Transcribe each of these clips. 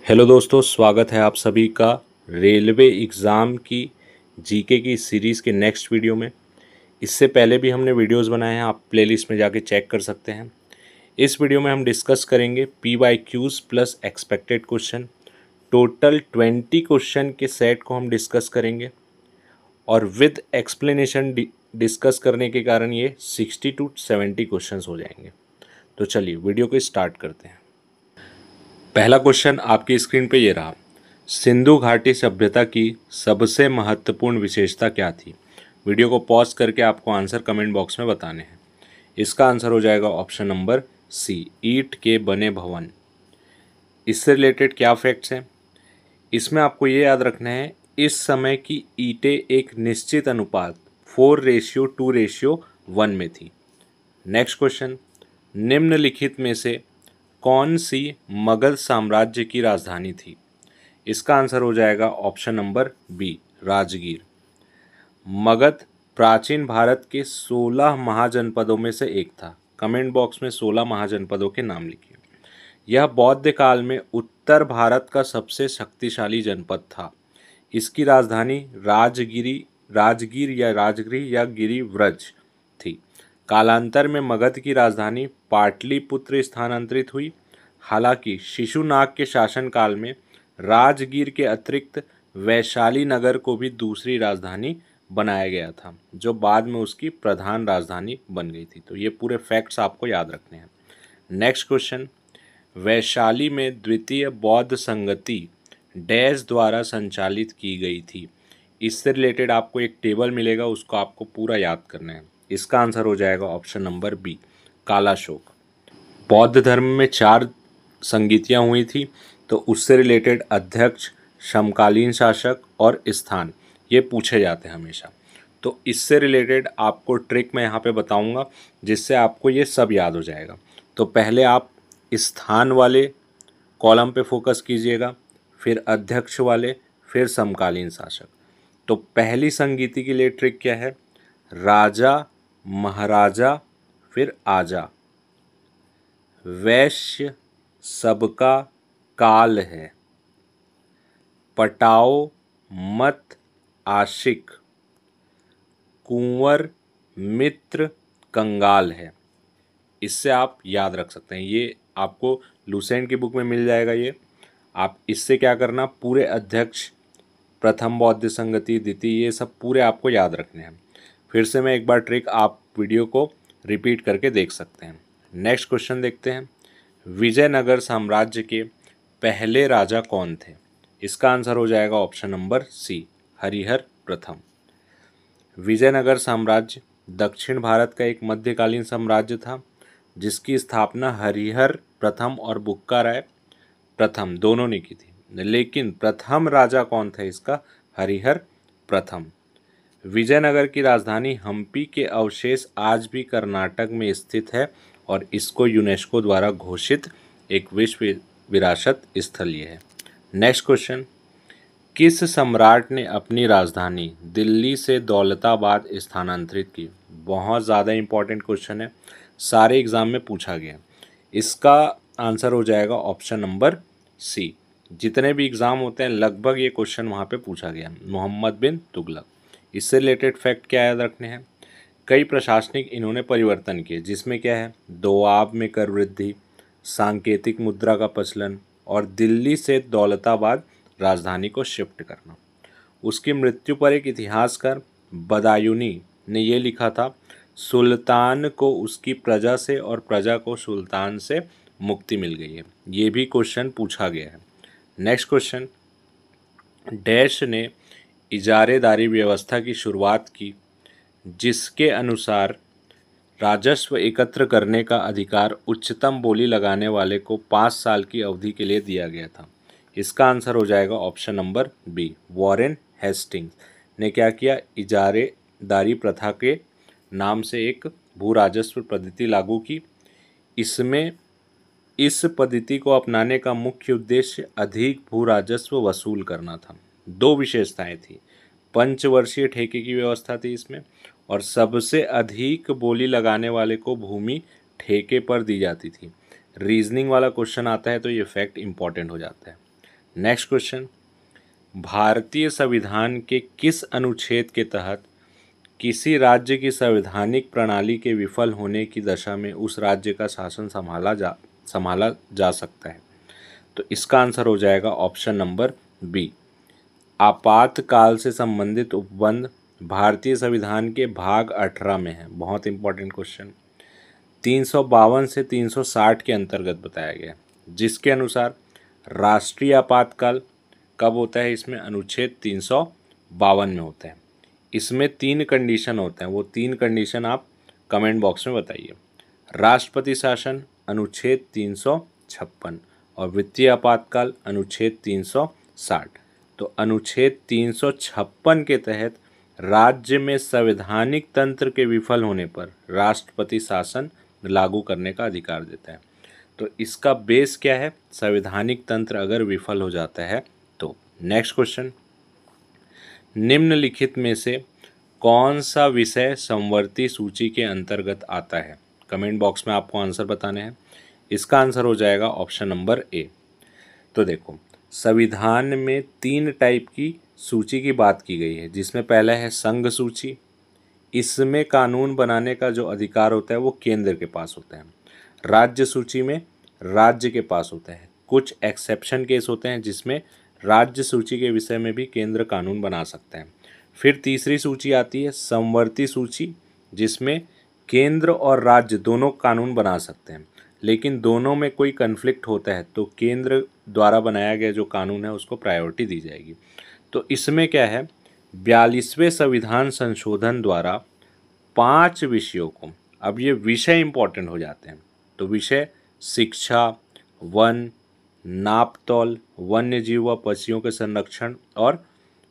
Hello दोस्तों, स्वागत है आप सभी का रेलवे एग्ज़ाम की जीके की सीरीज़ के नेक्स्ट वीडियो में। इससे पहले भी हमने वीडियोस बनाए हैं, आप प्लेलिस्ट में जाके चेक कर सकते हैं। इस वीडियो में हम डिस्कस करेंगे PYQs plus expected question. Total 20 question के सेट को हम डिस्कस करेंगे और विद एक्सप्लेनेशन डिस्कस करने के कारण ये 60 to 70 क्वेश्चन हो जाएंगे। तो चलिए वीडियो को स्टार्ट करते हैं। पहला क्वेश्चन आपकी स्क्रीन पे ये रहा। सिंधु घाटी सभ्यता की सबसे महत्वपूर्ण विशेषता क्या थी? वीडियो को पॉज करके आपको आंसर कमेंट बॉक्स में बताने हैं। इसका आंसर हो जाएगा ऑप्शन नंबर सी, ईंट के बने भवन। इससे रिलेटेड क्या फैक्ट्स हैं इसमें आपको ये याद रखना है, इस समय की ईंटें एक निश्चित अनुपात 4:2:1 में थी। नेक्स्ट क्वेश्चन, निम्नलिखित में से कौन सी मगध साम्राज्य की राजधानी थी? इसका आंसर हो जाएगा option number B, Rajgir. Magadh प्राचीन भारत के 16 महाजनपदों में से एक था। कमेंट बॉक्स में 16 महाजनपदों के नाम लिखिए। यह बौद्ध काल में उत्तर भारत का सबसे शक्तिशाली जनपद था। इसकी राजधानी राजगीर या गिरिव्रज थी। कालांतर में मगध की राजधानी पाटलिपुत्र स्थानांतरित हुई। हालांकि शिशुनाग के शासनकाल में राजगीर के अतिरिक्त वैशाली नगर को भी दूसरी राजधानी बनाया गया था, जो बाद में उसकी प्रधान राजधानी बन गई थी। तो ये पूरे फैक्ट्स आपको याद रखने हैं। नेक्स्ट क्वेश्चन, वैशाली में द्वितीय बौद्ध संगति डैश द्वारा संचालित की गई थी। इससे रिलेटेड आपको एक टेबल मिलेगा, उसको आपको पूरा याद करना है। इसका आंसर हो जाएगा ऑप्शन नंबर बी, कालाशोक। बौद्ध धर्म में 4 संगीतियाँ हुई थी, तो उससे रिलेटेड अध्यक्ष, समकालीन शासक और स्थान ये पूछे जाते हैं हमेशा। तो इससे रिलेटेड आपको ट्रिक मैं यहाँ पे बताऊँगा, जिससे आपको ये सब याद हो जाएगा। तो पहले आप स्थान वाले कॉलम पे फोकस कीजिएगा, फिर अध्यक्ष वाले, फिर समकालीन शासक। तो पहली संगीति के लिए ट्रिक क्या है? राजा, महाराजा, फिर आजा। वैश्य सबका काल है। पटाओ मत आशिक। कुंवर मित्र कंगाल है। इससे आप याद रख सकते हैं, ये आपको लुसेंट की बुक में मिल जाएगा। ये आप इससे क्या करना, पूरे अध्यक्ष, प्रथम बौद्ध संगति, द्वितीय, ये सब पूरे आपको याद रखने हैं। फिर से मैं एक बार ट्रिक, आप वीडियो को रिपीट करके देख सकते हैं। नेक्स्ट क्वेश्चन देखते हैं। विजयनगर साम्राज्य के पहले राजा कौन थे? इसका आंसर हो जाएगा ऑप्शन नंबर सी, हरिहर प्रथम। विजयनगर साम्राज्य दक्षिण भारत का एक मध्यकालीन साम्राज्य था, जिसकी स्थापना हरिहर प्रथम और बुक्का राय प्रथम दोनों ने की थी। लेकिन प्रथम राजा कौन था इसका? हरिहर प्रथम। विजयनगर की राजधानी हम्पी के अवशेष आज भी कर्नाटक में स्थित है और इसको यूनेस्को द्वारा घोषित एक विश्व विरासत स्थल ये है। नेक्स्ट क्वेश्चन, किस सम्राट ने अपनी राजधानी दिल्ली से दौलताबाद स्थानांतरित की? बहुत ज़्यादा इंपॉर्टेंट क्वेश्चन है, सारे एग्जाम में पूछा गया। इसका आंसर हो जाएगा ऑप्शन नंबर सी। जितने भी एग्ज़ाम होते हैं लगभग ये क्वेश्चन वहाँ पे पूछा गया, मोहम्मद बिन तुगलक। इससे रिलेटेड फैक्ट क्या याद रखने हैं? कई प्रशासनिक इन्होंने परिवर्तन किए, जिसमें क्या है, दोआब में कर वृद्धि, सांकेतिक मुद्रा का प्रचलन और दिल्ली से दौलताबाद राजधानी को शिफ्ट करना। उसकी मृत्यु पर एक इतिहासकार बदायूनी ने ये लिखा था, सुल्तान को उसकी प्रजा से और प्रजा को सुल्तान से मुक्ति मिल गई है। ये भी क्वेश्चन पूछा गया है। नेक्स्ट क्वेश्चन, डैश ने इजारेदारी व्यवस्था की शुरुआत की, जिसके अनुसार राजस्व एकत्र करने का अधिकार उच्चतम बोली लगाने वाले को 5 साल की अवधि के लिए दिया गया था। इसका आंसर हो जाएगा option number B, Warren Hastings ने क्या किया, इजारेदारी प्रथा के नाम से एक भू राजस्व पद्धति लागू की। इसमें इस पद्धति को अपनाने का मुख्य उद्देश्य अधिक भू राजस्व वसूल करना था। 2 विशेषताएं थी, पंचवर्षीय ठेके की व्यवस्था थी इसमें, और सबसे अधिक बोली लगाने वाले को भूमि ठेके पर दी जाती थी। रीजनिंग वाला क्वेश्चन आता है तो ये फैक्ट इंपॉर्टेंट हो जाता है। नेक्स्ट क्वेश्चन, भारतीय संविधान के किस अनुच्छेद के तहत किसी राज्य की संवैधानिक प्रणाली के विफल होने की दशा में उस राज्य का शासन संभाला जा सकता है? तो इसका आंसर हो जाएगा ऑप्शन नंबर बी, आपातकाल से संबंधित उपबंध भारतीय संविधान के भाग 18 में है। बहुत इंपॉर्टेंट क्वेश्चन, 352 से 360 के अंतर्गत बताया गया, जिसके अनुसार राष्ट्रीय आपातकाल कब होता है? इसमें अनुच्छेद 352 में होता है। इसमें 3 कंडीशन होते हैं, वो 3 कंडीशन आप कमेंट बॉक्स में बताइए। राष्ट्रपति शासन अनुच्छेद 356 और वित्तीय आपातकाल अनुच्छेद 360। तो अनुच्छेद 356 के तहत राज्य में संवैधानिक तंत्र के विफल होने पर राष्ट्रपति शासन लागू करने का अधिकार देता है। तो इसका बेस क्या है? संवैधानिक तंत्र अगर विफल हो जाता है तो। नेक्स्ट क्वेश्चन, निम्नलिखित में से कौन सा विषय समवर्ती सूची के अंतर्गत आता है? कमेंट बॉक्स में आपको आंसर बताने हैं। इसका आंसर हो जाएगा ऑप्शन नंबर ए। तो देखो, संविधान में 3 टाइप की सूची की बात की गई है, जिसमें पहला है संघ सूची। इसमें कानून बनाने का जो अधिकार होता है वो केंद्र के पास होता है। राज्य सूची में राज्य के पास होता है। कुछ एक्सेप्शन केस होते हैं जिसमें राज्य सूची के विषय में भी केंद्र कानून बना सकता है। फिर तीसरी सूची आती है समवर्ती सूची, जिसमें केंद्र और राज्य दोनों कानून बना सकते हैं, लेकिन दोनों में कोई कन्फ्लिक्ट होता है तो केंद्र द्वारा बनाया गया जो कानून है उसको प्रायोरिटी दी जाएगी। तो इसमें क्या है, 42वें संविधान संशोधन द्वारा 5 विषयों को, अब ये विषय इंपॉर्टेंट हो जाते हैं, तो विषय शिक्षा, वन, नापतौल, वन्य जीव व पक्षियों के संरक्षण और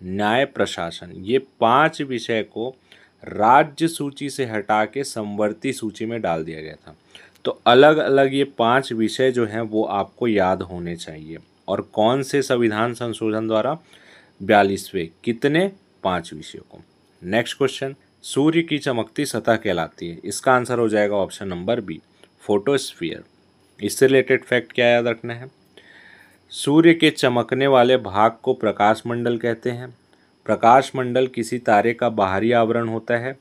न्याय प्रशासन, ये 5 विषय को राज्य सूची से हटा के समवर्ती सूची में डाल दिया गया था। तो अलग अलग ये 5 विषय जो हैं वो आपको याद होने चाहिए। और कौन से संविधान संशोधन द्वारा? 42वें, कितने? 5 विषयों को। नेक्स्ट क्वेश्चन, सूर्य की चमकती सतह कहलाती है? इसका आंसर हो जाएगा ऑप्शन नंबर बी, फोटोस्फीयर। इससे रिलेटेड फैक्ट क्या याद रखना है? सूर्य के चमकने वाले भाग को प्रकाश मंडल कहते हैं। प्रकाश मंडल किसी तारे का बाहरी आवरण होता है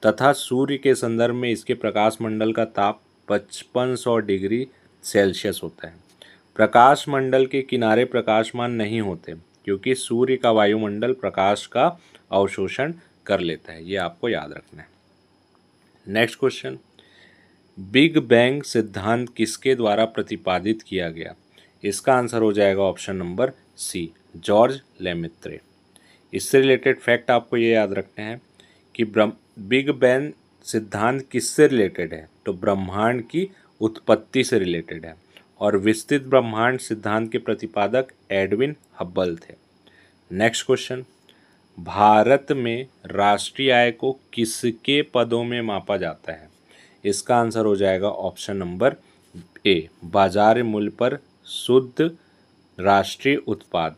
तथा सूर्य के संदर्भ में इसके प्रकाश मंडल का ताप 5500 डिग्री सेल्सियस होता है। प्रकाश मंडल के किनारे प्रकाशमान नहीं होते क्योंकि सूर्य का वायुमंडल प्रकाश का अवशोषण कर लेता है। ये आपको याद रखना है। नेक्स्ट क्वेश्चन, बिग बैंग सिद्धांत किसके द्वारा प्रतिपादित किया गया? इसका आंसर हो जाएगा option number C, Georges Lemaitre. इससे रिलेटेड फैक्ट आपको ये याद रखने हैं कि बिग बैंग सिद्धांत किससे रिलेटेड है? तो ब्रह्मांड की उत्पत्ति से रिलेटेड है और विस्तृत ब्रह्मांड सिद्धांत के प्रतिपादक एडविन हब्बल थे। नेक्स्ट क्वेश्चन, भारत में राष्ट्रीय आय को किसके पदों में मापा जाता है? इसका आंसर हो जाएगा ऑप्शन नंबर ए, बाजार मूल्य पर शुद्ध राष्ट्रीय उत्पाद।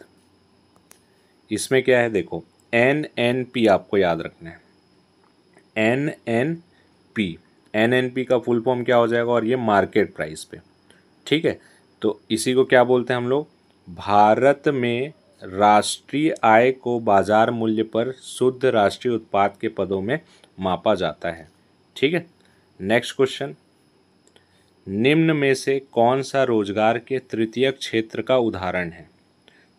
इसमें क्या है, देखो NNP आपको याद रखना है, NNP का फुल फॉर्म क्या हो जाएगा, और ये मार्केट प्राइस पे, ठीक है। तो इसी को क्या बोलते हैं हम लोग? भारत में राष्ट्रीय आय को बाजार मूल्य पर शुद्ध राष्ट्रीय उत्पाद के पदों में मापा जाता है, ठीक है। नेक्स्ट क्वेश्चन, निम्न में से कौन सा रोजगार के तृतीयक क्षेत्र का उदाहरण है?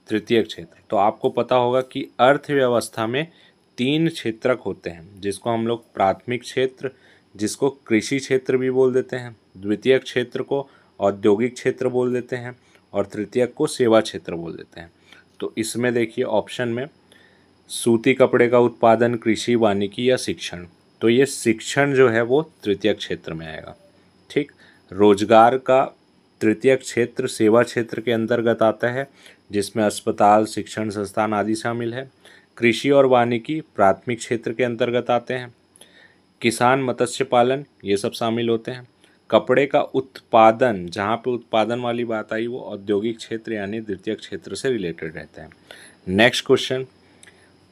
तृतीयक क्षेत्र, तो आपको पता होगा कि अर्थव्यवस्था में 3 क्षेत्रक होते हैं, जिसको हम लोग प्राथमिक क्षेत्र, जिसको कृषि क्षेत्र भी बोल देते हैं, द्वितीयक क्षेत्र को औद्योगिक क्षेत्र बोल देते हैं और तृतीयक को सेवा क्षेत्र बोल देते हैं। तो इसमें देखिए ऑप्शन में सूती कपड़े का उत्पादन, कृषि, वानिकी या शिक्षण, तो ये शिक्षण जो है वो तृतीयक क्षेत्र में आएगा, ठीक। रोजगार का तृतीयक क्षेत्र सेवा क्षेत्र के अंतर्गत आता है, जिसमें अस्पताल, शिक्षण संस्थान आदि शामिल है। कृषि और वानिकी प्राथमिक क्षेत्र के अंतर्गत आते हैं। किसान, मत्स्य पालन, ये सब शामिल होते हैं। कपड़े का उत्पादन, जहाँ पे उत्पादन वाली बात आई, वो औद्योगिक क्षेत्र यानी द्वितीयक क्षेत्र से रिलेटेड रहता है। नेक्स्ट क्वेश्चन,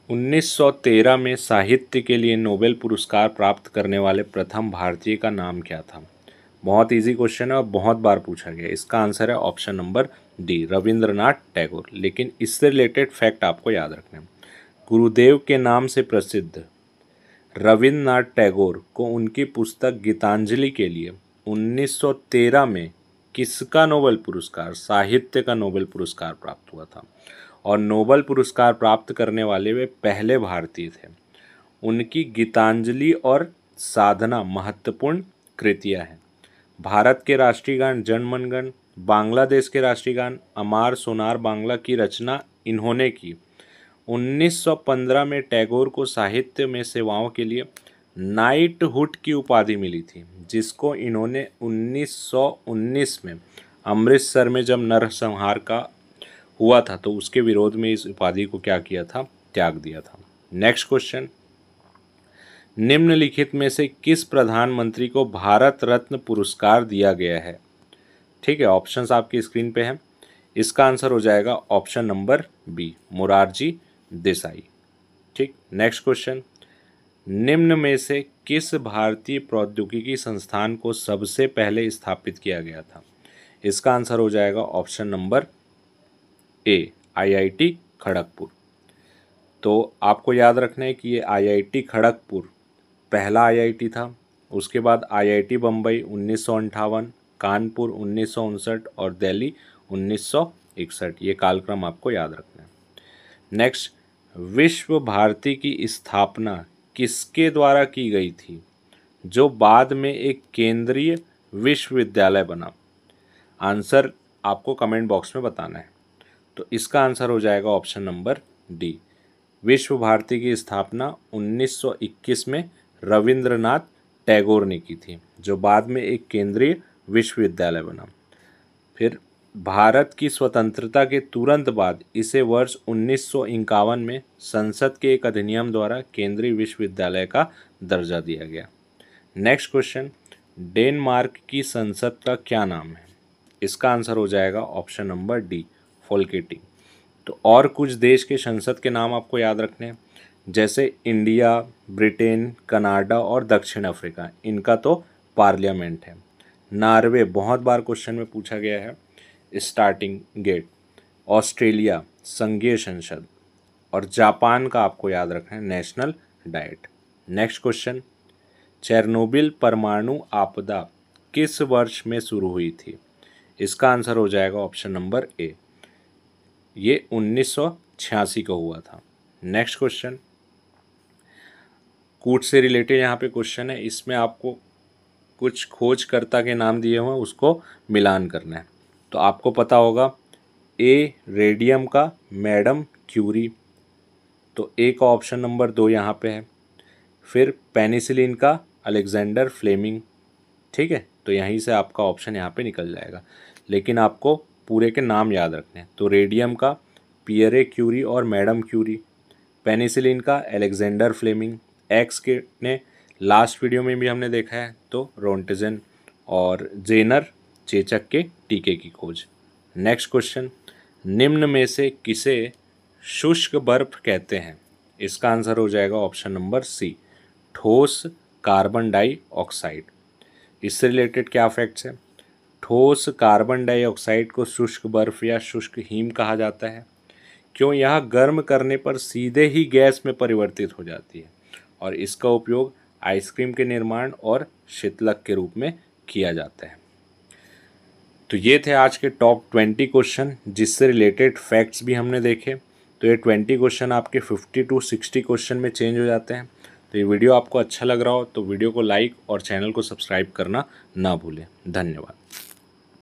1913 में साहित्य के लिए नोबेल पुरस्कार प्राप्त करने वाले प्रथम भारतीय का नाम क्या था? बहुत इजी क्वेश्चन है और बहुत बार पूछा गया। इसका आंसर है option number D Rabindranath Tagore. लेकिन इससे रिलेटेड फैक्ट आपको याद रखना है। गुरुदेव के नाम से प्रसिद्ध रविंद्रनाथ टैगोर को उनकी पुस्तक गीतांजलि के लिए 1913 में किसका नोबेल पुरस्कार, साहित्य का नोबेल पुरस्कार प्राप्त हुआ था? और नोबेल पुरस्कार प्राप्त करने वाले वे पहले भारतीय थे। उनकी गीतांजलि और साधना महत्वपूर्ण कृतियां हैं। भारत के राष्ट्रीय गान जन मन गण, बांग्लादेश के राष्ट्रीय गान अमार सोनार बांग्ला की रचना इन्होंने की। 1915 में टैगोर को साहित्य में सेवाओं के लिए नाइटहुड की उपाधि मिली थी, जिसको इन्होंने 1919 में अमृतसर में जब नरसंहार का हुआ था तो उसके विरोध में इस उपाधि को क्या किया था, त्याग दिया था। नेक्स्ट क्वेश्चन, निम्नलिखित में से किस प्रधानमंत्री को भारत रत्न पुरस्कार दिया गया है? ठीक है, ऑप्शंस आपकी स्क्रीन पे हैं। इसका आंसर हो जाएगा option number B, Morarji Desai. ठीक, नेक्स्ट क्वेश्चन, निम्न में से किस भारतीय प्रौद्योगिकी संस्थान को सबसे पहले स्थापित किया गया था? इसका आंसर हो जाएगा option number A, IIT Kharagpur. तो आपको याद रखना है कि ये आईआईटी खड़गपुर पहला आईआईटी था। उसके बाद आईआईटी बम्बई 1958, कानपुर 1959 और दिल्ली 1961। ये कालक्रम आपको याद रखना है। नेक्स्ट, विश्व भारती की स्थापना किसके द्वारा की गई थी, जो बाद में एक केंद्रीय विश्वविद्यालय बना? आंसर आपको कमेंट बॉक्स में बताना है। तो इसका आंसर हो जाएगा ऑप्शन नंबर डी, विश्व भारती की स्थापना 1921 में रविंद्रनाथ टैगोर ने की थी, जो बाद में एक केंद्रीय विश्वविद्यालय बना। फिर भारत की स्वतंत्रता के तुरंत बाद इसे वर्ष 1951 में संसद के एक अधिनियम द्वारा केंद्रीय विश्वविद्यालय का दर्जा दिया गया। नेक्स्ट क्वेश्चन, डेनमार्क की संसद का क्या नाम है? इसका आंसर हो जाएगा ऑप्शन नंबर डी, फोल्केटिंग। तो और कुछ देश के संसद के नाम आपको याद रखने हैं, जैसे इंडिया, ब्रिटेन, कनाडा और दक्षिण अफ्रीका, इनका तो पार्लियामेंट है। नॉर्वे बहुत बार क्वेश्चन में पूछा गया है, स्टार्टिंग गेट। ऑस्ट्रेलिया संघीय संसद, और जापान का आपको याद रखना है national diet. Next question, Chernobyl परमाणु आपदा किस वर्ष में शुरू हुई थी? इसका आंसर हो जाएगा ऑप्शन नंबर ए, ये 1986 का हुआ था। नेक्स्ट क्वेश्चन, कूट से रिलेटेड यहाँ पे क्वेश्चन है। इसमें आपको कुछ खोजकर्ता के नाम दिए हुए हैं, उसको मिलान करना है। तो आपको पता होगा ए रेडियम का मैडम क्यूरी, तो ए का ऑप्शन नंबर 2 यहाँ पे है। फिर पेनिसिलिन का अलेक्जेंडर फ्लेमिंग। ठीक है, तो यहीं से आपका ऑप्शन यहाँ पे निकल जाएगा, लेकिन आपको पूरे के नाम याद रखने हैं। तो रेडियम का पियरे क्यूरी और मैडम क्यूरी, पेनिसिलिन का अलेक्जेंडर फ्लेमिंग, एक्स के ने लास्ट वीडियो में भी हमने देखा है तो रोंटेजन, और जेनर चेचक के टीके की खोज। नेक्स्ट क्वेश्चन, निम्न में से किसे शुष्क बर्फ कहते हैं? इसका आंसर हो जाएगा ऑप्शन नंबर सी, ठोस कार्बन डाइऑक्साइड। इससे रिलेटेड क्या फैक्ट्स हैं? ठोस कार्बन डाइऑक्साइड को शुष्क बर्फ या शुष्क हिम कहा जाता है। क्यों? यह गर्म करने पर सीधे ही गैस में परिवर्तित हो जाती है और इसका उपयोग आइसक्रीम के निर्माण और शीतलक के रूप में किया जाता है। तो ये थे आज के टॉप 20 क्वेश्चन, जिससे रिलेटेड फैक्ट्स भी हमने देखे। तो ये 20 क्वेश्चन आपके 50 to 60 क्वेश्चन में चेंज हो जाते हैं। तो ये वीडियो आपको अच्छा लग रहा हो तो वीडियो को लाइक और चैनल को सब्सक्राइब करना ना भूलें। धन्यवाद।